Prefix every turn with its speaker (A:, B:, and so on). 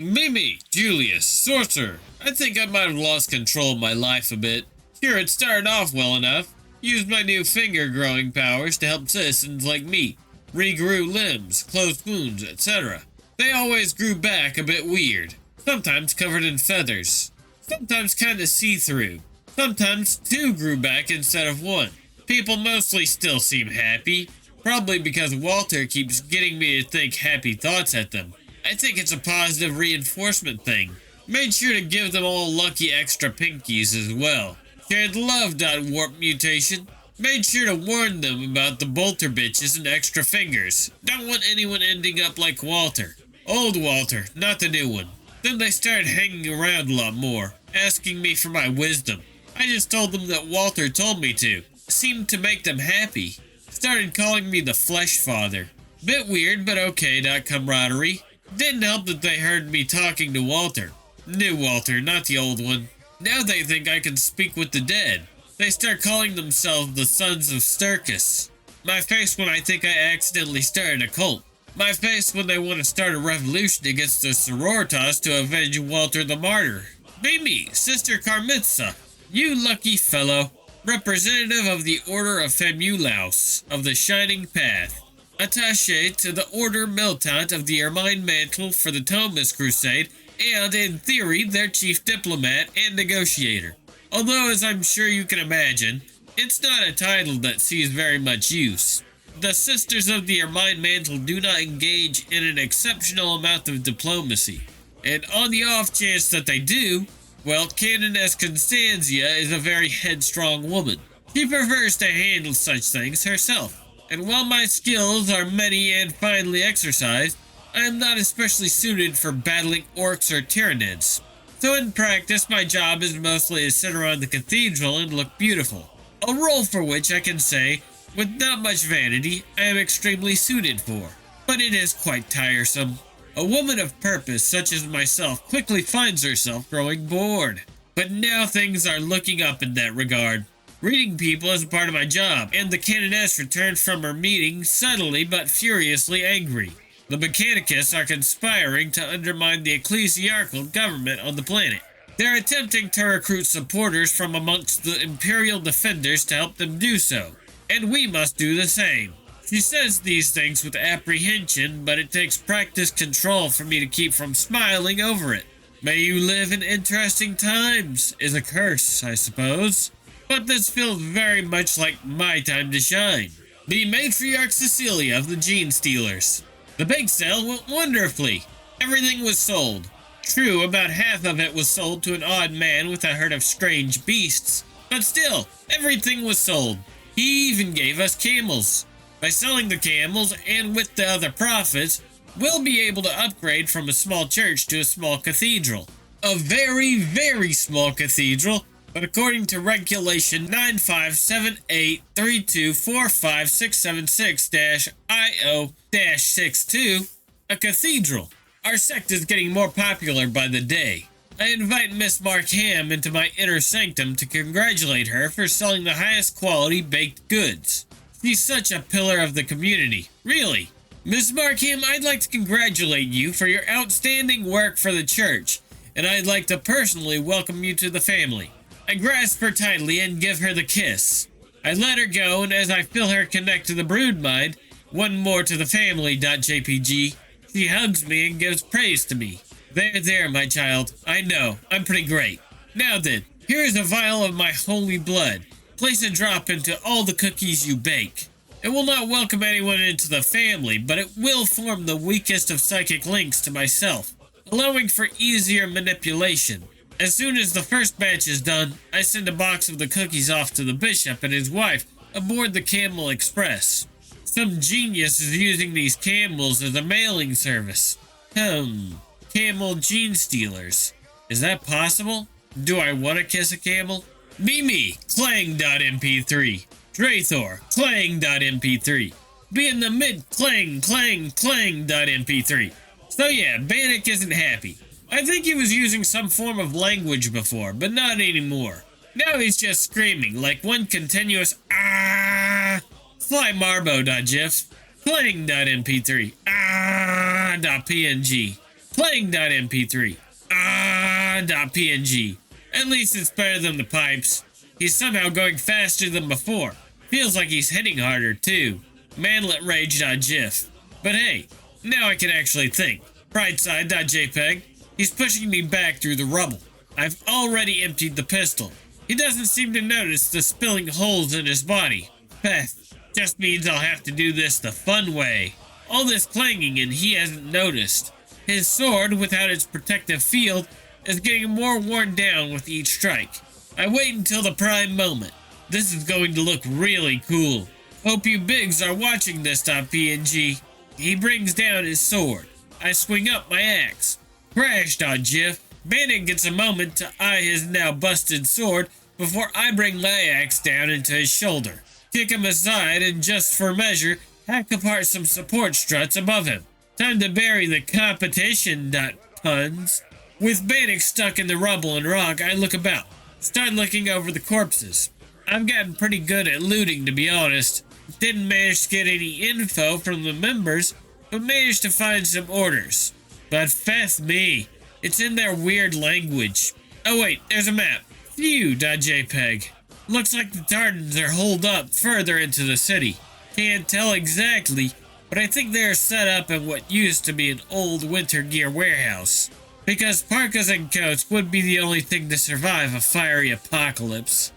A: Mimi, Julius, Sorcerer. I think I might have lost control of my life a bit. Sure, it started off well enough. Used my new finger growing powers to help citizens like me. Regrew limbs, closed wounds, etc. They always grew back a bit weird. Sometimes covered in feathers. Sometimes kinda see-through. Sometimes two grew back instead of one. People mostly still seem happy. Probably because Walter keeps getting me to think happy thoughts at them. I think it's a positive reinforcement thing. Made sure to give them all lucky extra pinkies as well. Shared love. Warp mutation. Made sure to warn them about the bolter bitches and extra fingers. Don't want anyone ending up like Walter. Old Walter, not the new one. Then they started hanging around a lot more, asking me for my wisdom. I just told them that Walter told me to. Seemed to make them happy. Started calling me the Flesh Father. Bit weird, but okay. Camaraderie. Didn't help that they heard me talking to Walter. New Walter, not the old one. Now they think I can speak with the dead. They start calling themselves the Sons of Sturkis. My face when I think I accidentally started a cult. My face when they want to start a revolution against the Sororitas to avenge Walter the Martyr. Mimi, Sister Carmitza. You lucky fellow. Representative of the Order of Famulaus of the Shining Path. Attaché to the Order Militant of the Ermine Mantle for the Thomas Crusade, and, in theory, their chief diplomat and negotiator. Although, as I'm sure you can imagine, it's not a title that sees very much use. The Sisters of the Ermine Mantle do not engage in an exceptional amount of diplomacy. And on the off chance that they do, well, Canoness Constantia is a very headstrong woman. She prefers to handle such things herself. And while my skills are many and finely exercised, I am not especially suited for battling orcs or tyranids. So in practice, my job is mostly to sit around the cathedral and look beautiful. A role for which I can say, with not much vanity, I am extremely suited for. But it is quite tiresome. A woman of purpose such as myself quickly finds herself growing bored. But now things are looking up in that regard. Reading people is a part of my job, and the Canoness returned from her meeting subtly but furiously angry. The Mechanicus are conspiring to undermine the ecclesiarchal government on the planet. They're attempting to recruit supporters from amongst the Imperial Defenders to help them do so, and we must do the same. She says these things with apprehension, but it takes practice control for me to keep from smiling over it. May you live in interesting times is a curse, I suppose. But this feels very much like my time to shine. The matriarch Cecilia of the Gene Stealers. The bake sale went wonderfully. Everything was sold. True, about half of it was sold to an odd man with a herd of strange beasts. But still, everything was sold. He even gave us camels. By selling the camels, and with the other profits, we'll be able to upgrade from a small church to a small cathedral. A very, very small cathedral. But according to Regulation 95783245676-IO-62, a cathedral. Our sect is getting more popular by the day. I invite Miss Markham into my inner sanctum to congratulate her for selling the highest quality baked goods. She's such a pillar of the community, really. Miss Markham, I'd like to congratulate you for your outstanding work for the church, and I'd like to personally welcome you to the family. I grasp her tightly and give her the kiss. I let her go, and as I feel her connect to the broodmind, one more to the family.jpg, she hugs me and gives praise to me. There, my child. I know. I'm pretty great. Now then, here is a vial of my holy blood. Place a drop into all the cookies you bake. It will not welcome anyone into the family, but it will form the weakest of psychic links to myself, allowing for easier manipulation. As soon as the first batch is done, I send a box of the cookies off to the bishop and his wife aboard the Camel Express. Some genius is using these camels as a mailing service. Camel Gene Stealers. Is that possible? Do I want to kiss a camel? Mimi, Clang.mp3. Drathor, Clang.mp3. Be in the mid Clang.mp3. So yeah, Bannock isn't happy. I think he was using some form of language before, but not anymore. Now he's just screaming like one continuous ah. Flymarbo.gif. Clang.mp3. Ah.png. Playing.mp3. .png. At least it's better than the pipes. He's somehow going faster than before. Feels like he's hitting harder too. Manlet rage.gif. But hey, now I can actually think. Brightside.jpg. He's pushing me back through the rubble. I've already emptied the pistol. He doesn't seem to notice the spilling holes in his body. Peth. Just means I'll have to do this the fun way. All this clanging and he hasn't noticed. His sword, without its protective field, is getting more worn down with each strike. I wait until the prime moment. This is going to look really cool. Hope you bigs are watching this .png. He brings down his sword. I swing up my axe. Crash.gif. Bandit gets a moment to eye his now busted sword before I bring my axe down into his shoulder. Kick him aside and just for measure, hack apart some support struts above him. Time to bury the competition. Puns. With Bandit stuck in the rubble and rock, I look about. Start looking over the corpses. I've gotten pretty good at looting, to be honest. Didn't manage to get any info from the members, but managed to find some orders. But fess me, it's in their weird language. Oh wait, there's a map. Phew.jpg. Looks like the Tardans are holed up further into the city. Can't tell exactly, but I think they're set up in what used to be an old winter gear warehouse. Because parkas and coats would be the only thing to survive a fiery apocalypse.